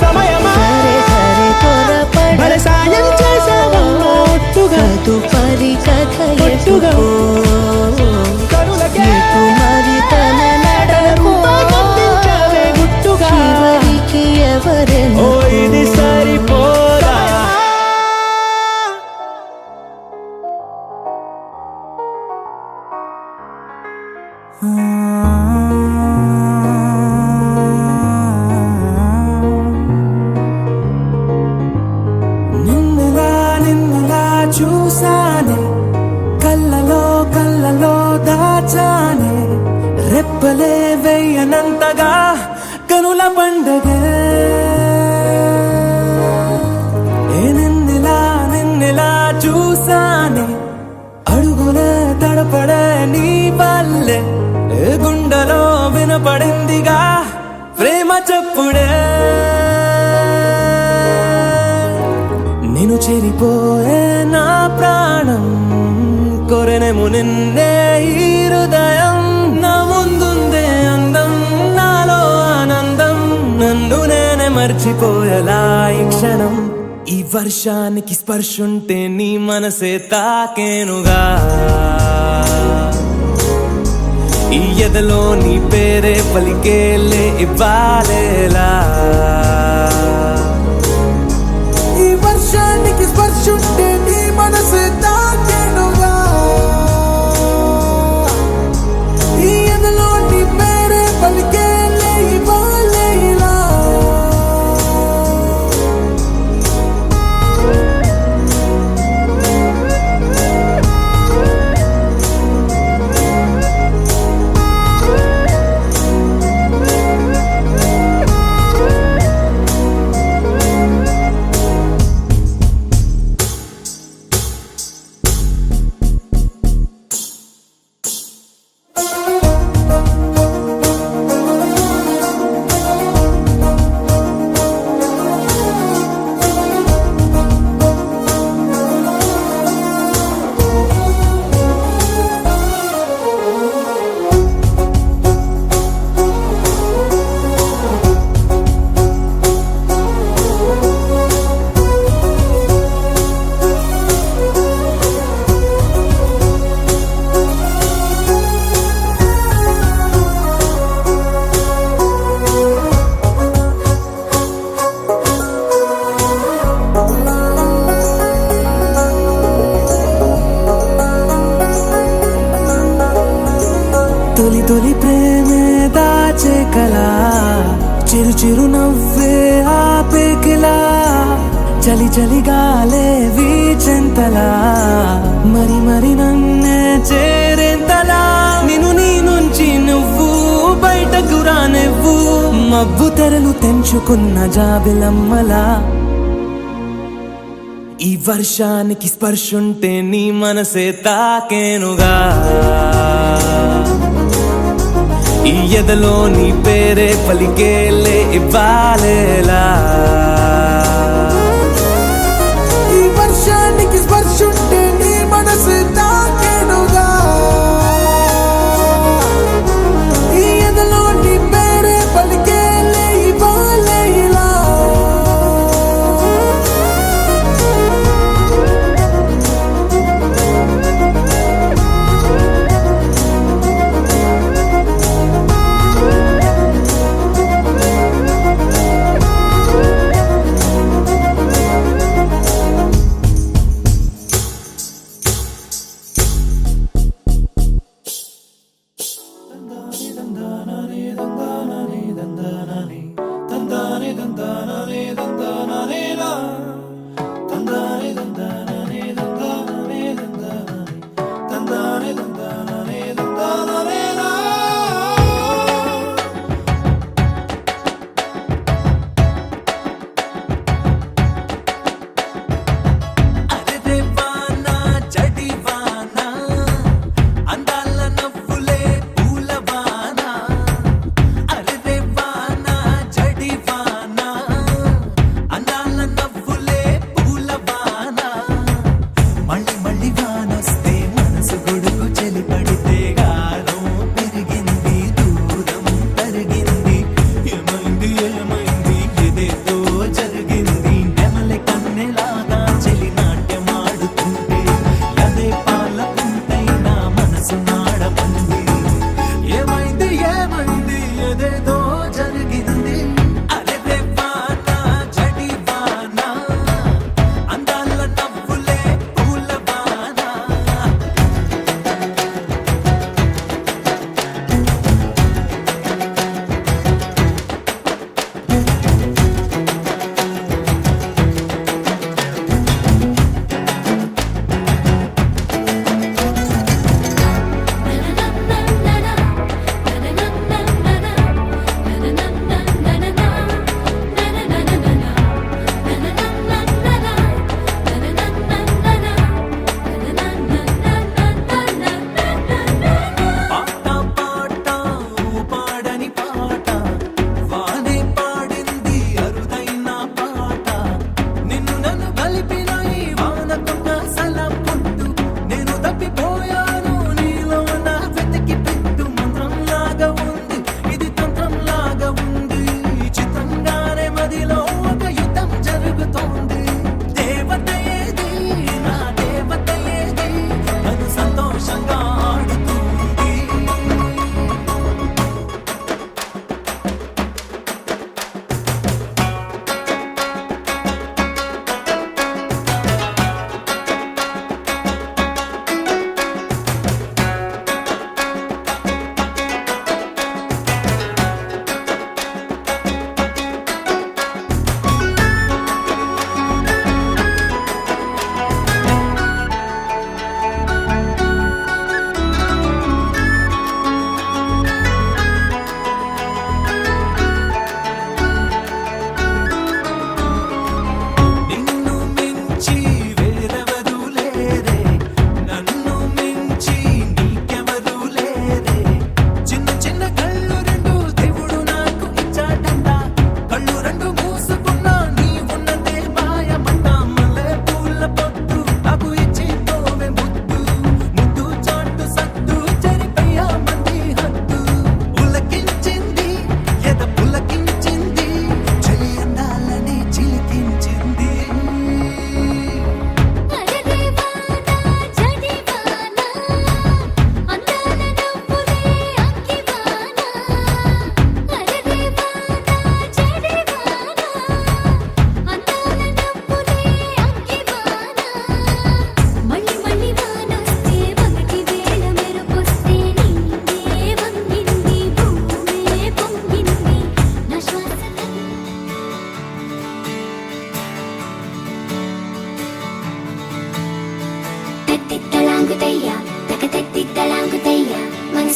సరే సరే త్వరపడకో, తదుపరి కథ ఎటుకో, ఎటు మరి తన నడకో, చివరికి ఎవరెనకో. ఇది సరిపోదా? నిన్నులా నిన్నులా చూసానే, కళ్ళలో కళ్ళలో దాచానే, రెప్పలే వెయ్యనంతగా కనుల పండగే. నిన్నులా నిన్నులా చూసానే, అడుగులే తడపడే నీ వల్లే, గుండెలో వినపడిందిగా ప్రేమ చెప్పుడే. నేను చెరిపోయే నా ప్రాణం, కొరెనేమో నిన్నే ఈ హృదయం. నా ముందుందే అందం, నాలో ఆనందం, నన్ను నేనే మర్చిపోయేలా ఈ క్షణం. ఈ వర్షానికి స్పర్శుంటే నీ మనసే తాకేనుగా, ఈ ఎదలో నీ పేరే పలికేలే ఇవ్వాలేలా. ఈ వర్షానికి స్పర్శుంటే నీ మనసే తాకేనుగా, ఈ ఎదలో నీ పేరే పలికేలే ఇవ్వాలేలా. తొలి తొలి ప్రేమే దాచే కలా, చిరు చిరు నవ్వే ఆపే కిలా, చలి చలి గాలే వీచెంతలా, మరి మరి నన్నే చేరేంతలా. నిన్ను నీ నుంచి నువ్వు బయటకు రానివ్వు, మబ్బు తెరలు తెంచుకున్న జాబిలమ్మలా. ఈ వర్షానికి స్పర్శుంటే నీ మనసే తాకేనుగా, ఈ ఎదలో నీ పేరే పలికేలే ఇవ్వాలేలా. ఈ వర్షానికి స్పర్శుంటే నీ మనసు తాకేనుగా, ఈ ఎదలో నీ పేరే పలికేలే ఇవ్వాలేలా.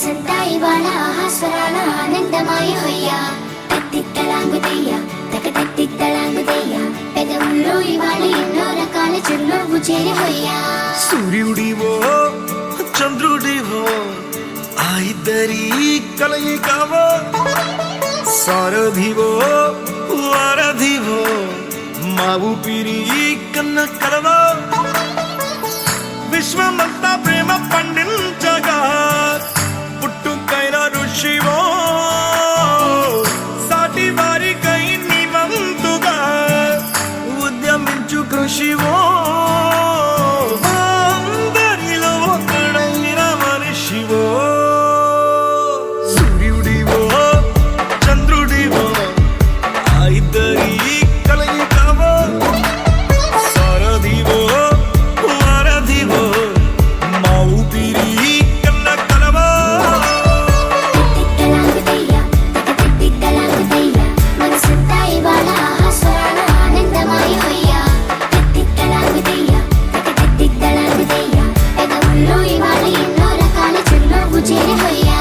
మనసంతా ఇవాళ ఆహాస్వరాల ఆనందమాయ హొయ్యా తత్తిత్తలాంగుదయ్య తకతత్తిత్తలాంగుదయ్య పెదవుల్లో ఇవాళ ఎన్నో రకాల చిరునవ్వు చేరి హొయ్యా సూర్యుడివో చంద్రుడివో ఆ ఇద్దరి కలయికవో సారథివో వారధివో మా ఊపిరి కన్న కలవో విశ్వమంతా ప్రేమ పండించగా పుట్టుకైన ఋషివో సాటి వారికై నివంతుగా ఉద్యమించు కృషివో అందరిలో ఒకడైన మనిషివో సూర్యుడివో చంద్రుడివో ఆ ఇద్దరి కలయికవో సారథివో వారధివో మా ఊపిరి కన్న కలవో తత్తిత్తలాంగుదయ్య తకతత్తిత్తలాంగుదయ్య మనసంతా ఇవాళ ఆహాస్వరాల ఆనందమాయ హొయ్యా తత్తిత్తలాంగుదయ్య తకతత్తిత్తలాంగుదయ్య పెదవుల్లో ఇవాళ ఎన్నో రకాల చిరునవ్వు చేరి హొయ్యా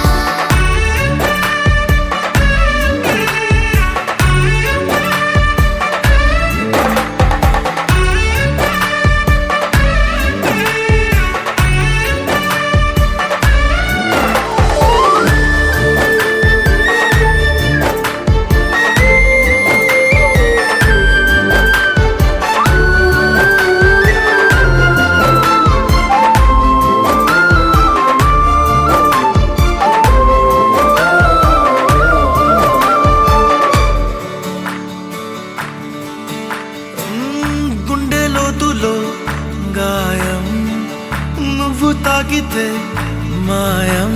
గుండె లోతులో గాయం నువ్వు తాకితే మాయం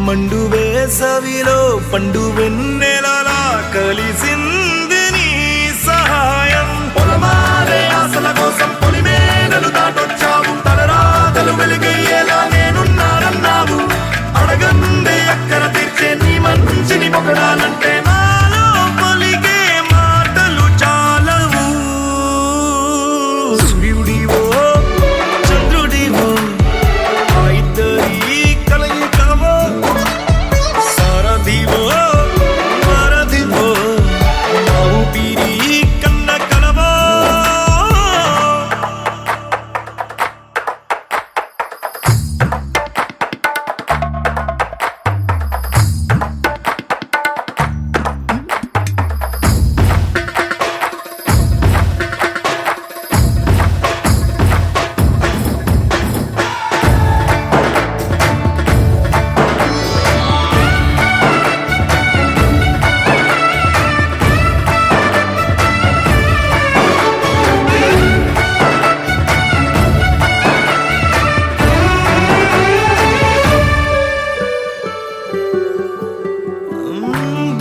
మండు వేసవిలో పండు వెన్నెలలా కలిసింది నీ సహాయం పొలమారే ఆశల కోసం పొలిమేనలు దాటొచ్చావు తలరాతలు వెలుగయ్యేలా నేనున్నానన్నావు అడగందే అక్కర తీర్చే నీ మంచిని పొగడాలంటే నాలో పలికే మాటలు చాలవు సూర్యుడివో చంద్రుడివో ఆ ఇద్దరి కలయికవో సారథివో వారధివో మా ఊపిరి కన్న కలవో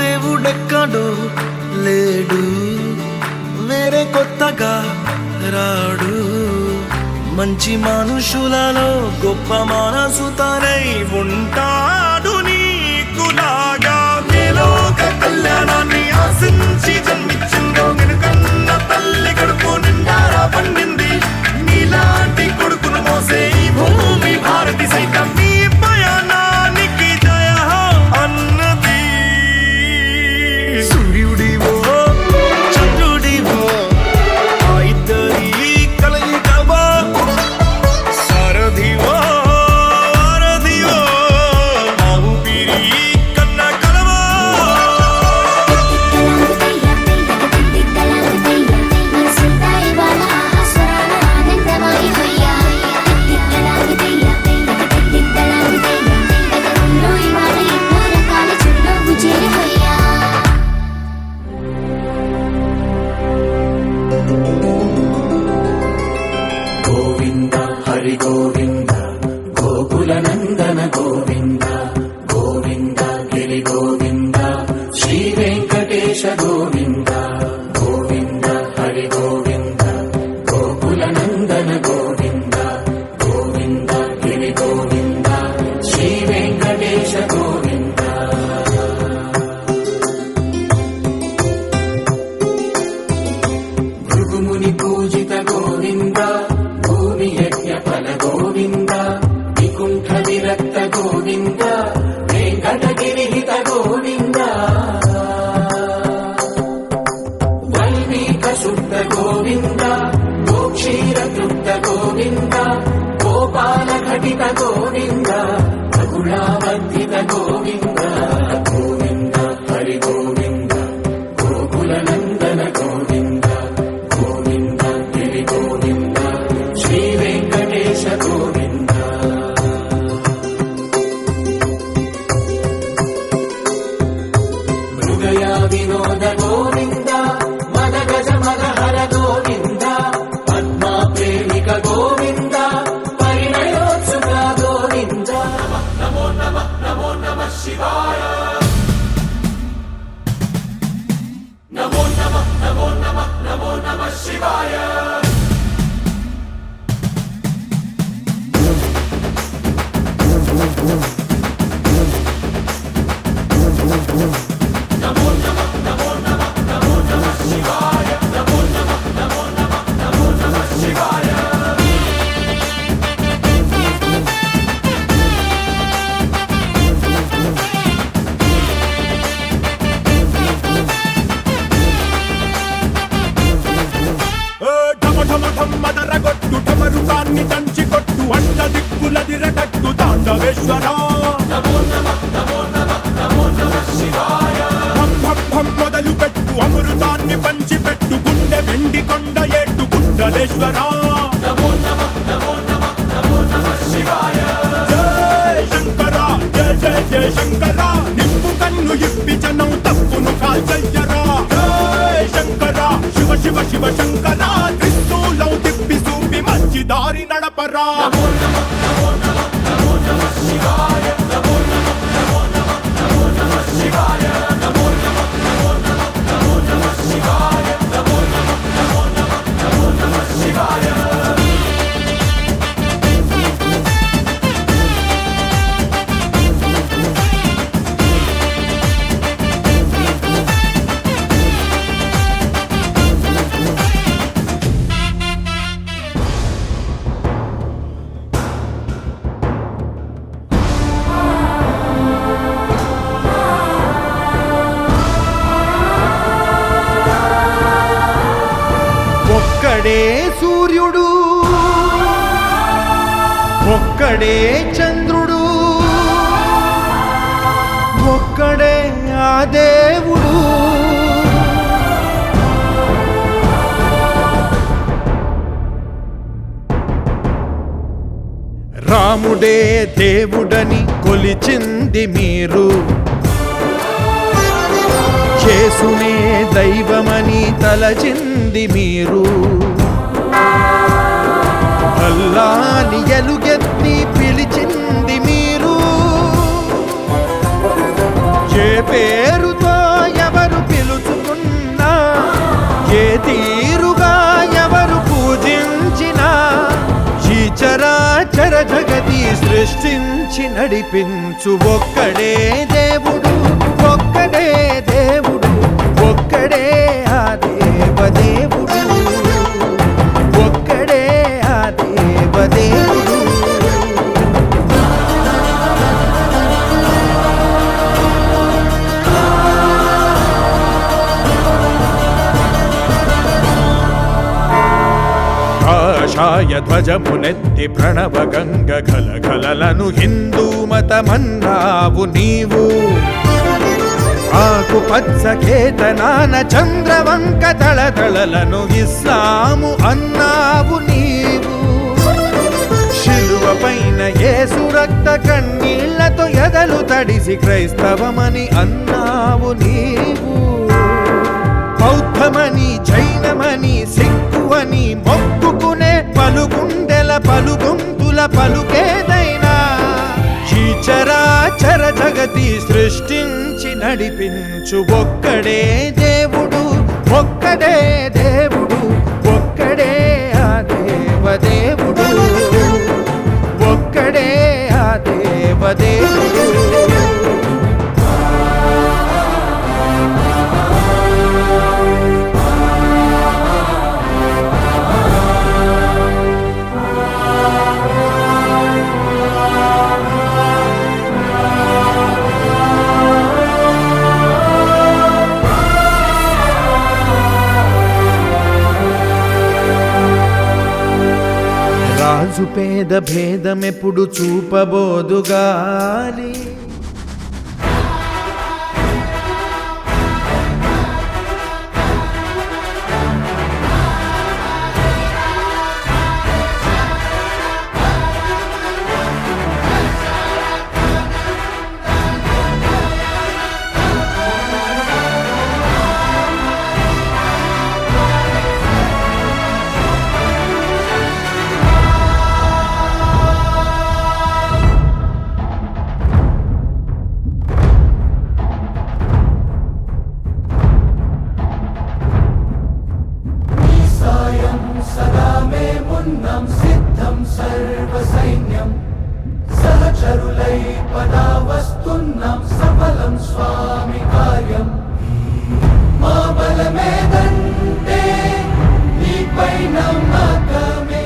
దేవుడెక్కడో లేడు వేరే కొత్తగా రాడు మంచి మనుషులలో గొప్ప మనసు తనై ఉంటాడు నీకులాగా లోక కళ్యాణాన్ని ఆశించి జన్మించిందో నిన్నుకన్న తల్లి కడుపు నిండారా పండింది నీలాంటి కొడుకును మోసే ఈ భూమి భారతి సైతం నీ పయనానికి జయ అన్నది సూర్యుడివో చంద్రుడివో ఆ ఇద్దరి కలయికవో సారథివో వారధివో మా ఊపిరి కన్న కలవో మనసంతా ఇవాళ ఆహాస్వరాల ఆనందమాయ హొయ్యా తత్తిత్తలాంగుదయ్య తకతత్తిత్తలాంగుదయ్య పెదవుల్లో ఇవాళ ఎన్నో రకాల చిరునవ్వు చేరి హొయ్యా గోవింద హరి గోవింద గోకుల నందన గోవింద గోవింద గిరి గోవింద శ్రీ వెంకటేశ గోవింద గోవింద హరి గోవింద గోకుల నందన గోవింద గోవింద గిరి గోవింద శ్రీ వెంకటేశ గోవింద భృగుముని పూజిత గోవింద భూమి యజ్ఞ ఫల గోవింద వికుంఠ విరక్త వందిత గోవింద రఘుళావందిత గోవింద గోవింద హరి గోవింద గోకుల నందన గోవింద గోవింద గిరి గోవింద శ్రీ వెంకటేశ గోవింద మృగయ వినోద గోవింద మద గజ మద హర గోవింద పద్మా ప్రేమిక గోవింద పరిణయోత్సుక గోవింద నమో నమ నమో నమ శివాయ నమో నమ నమో నమ నమో నమ శివాయ నమో నమ నమో నమ నమో నమ శివాయ నమో నమ నమో నమ నమో నమ శివాయ ఢమ ఢమ ఢమ్మదరగొట్టు ఢమరుకాన్ని దంచి కొట్టు అంట దిక్కులదిరగట్టు తాండవేశ్వర నమో నమ నమో నమ నమో నమ శివాయ భం భం భం మొదలు పెట్టు అమృతాన్ని పంచి పెట్టు గుండె వెండి కొండ ఏట్టు గుండలేశ్వర నమో నమ నమో నమ నమో నమ శివాయ జయ శంకర జయ జయ జయ శంకర నిప్పు కన్ను ఇప్పి జనం తప్పును కాల్చయ్యరా జయ శంకర శివ శివ శివ శంకర త్రిశూలం తిప్పి చూపి మంచి దారి నడపరా నమో నమ నమో నమ నమో నమ శివాయ నమో నమ నమో నమ నమో నమ శివాయ నమో నమ నమో నమ నమో నమ శివాయ నమో నమ నమో నమ నమో నమ శివాయ ఒక్కడే సూర్యుడు ఒక్కడే చంద్రుడు ఒక్కడే ఆ దేవుడు రాముడే దేవుడని కొలిచింది మీరు యేసునే దైవమని తలచింది మీరు అల్లాని ఎలుగెత్తి పిలిచింది మీరు ఏ పేరుతో ఎవరు పిలుచుకున్నా ఏ తీరుగా ఎవరు పూజించినా ఈ చరాచర జగతి సృష్టించి నడిపించు ఒక్కడే దేవుడు ఒక్కడే దేవుడు ఒక్కడే ఆ దేవదేవుడు ఒక్కడే ఆ దేవదేవుడు కాషాయ ధ్వజమునెత్తి ప్రణవ గంగ గలగలలను హిందూ మతమన్నావు నీవు ఆకు పచ్చ కేతనాన చంద్రవంక తళతళలను ఇస్లాము అన్నావు నీవు శిలువ పైన యేసు రక్త కన్నీళ్లతో ఎదలు తడిసి క్రైస్తవమని అన్నావు నీవు బౌద్ధమని జైనమని సిక్కువని మొక్కుకునే పలుగుండెల పలుగొంతుల పలుకేదైనా ఈ చరాచర జగతి సృష్టించి నడిపించు ఒక్కడే దేవుడు ఒక్కడే దేవుడు ఒక్కడే ఆ దేవదేవుడు ఒక్కడే ఆ దేవదేవుడు రాజు పేద భేదమెప్పుడు చూపబోదుగాలి సదా మేమున్నాం సిద్ధం సర్వసైన్యం సహచరులై పదా వస్తున్నాం సఫలం స్వామి కార్యం మా బలమేదంటే నీపై నమ్మకమే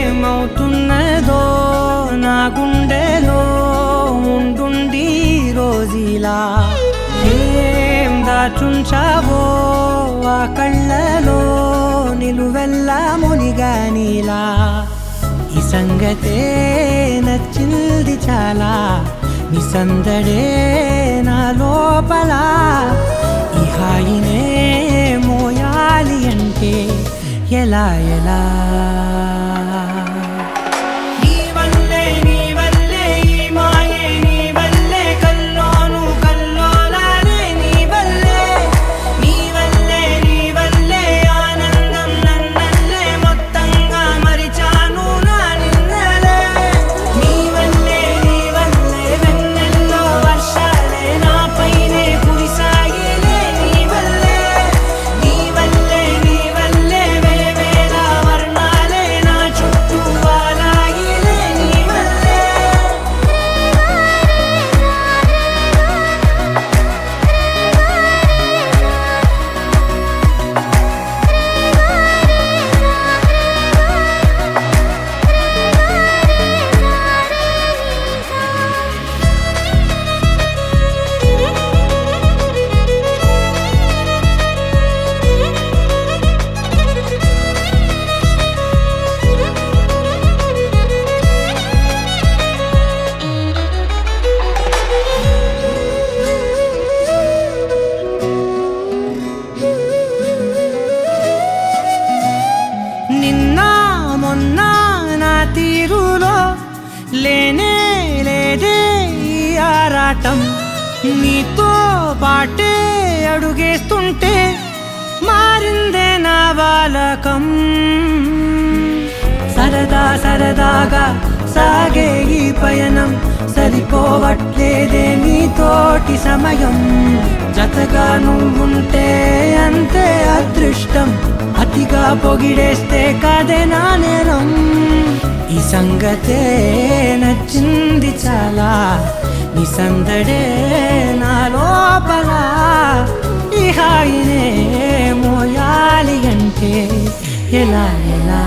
ఏమవుతున్నదో నా గుండెలో ఉండుండి రోజీలా ఏం దాచుంచావో ఆ కళ్ళలో నిలువెల్లా మునిగానిలా ఈ సంగతే నచ్చింది చాలా నీ సందడే నా లోపల ఈ హాయినే మోయాలి అంటే ఎలా ఎలా నీ వల్లే ఈ మాయే నీ వల్లే కల్లోను కల్లోలానే నీ వల్లే ఆనందం నన్నల్లే మొత్తంగా మరిచాను నా నిన్నలే నీ వల్లే వెన్నెల్లో వర్షాలే నాపైనే కురిసాయిలే నీ వల్లే వేవేల వర్ణాలే నా చుట్టూ వాలాయిలే నీ వల్లే నిన్న మొన్న నా తీరులో లేనే లేదే ఈ ఆరాటం నీతో పాటే అడుగేస్తుంటే మారిందే నా బాలకం సరదాగా సాగే ఈ పయనం సరిపోవట్లేదే నీతోటి సమయం జతగా నువ్వుంటే అంతే అదృష్టం అతిగా పొగిడేస్తే కాదే నా నేరం ఈ సంగతే నచ్చింది చాలా నీ సందడే నా లోపల ఈ హాయినే మోయాలి అంటే ఎలా ఎలా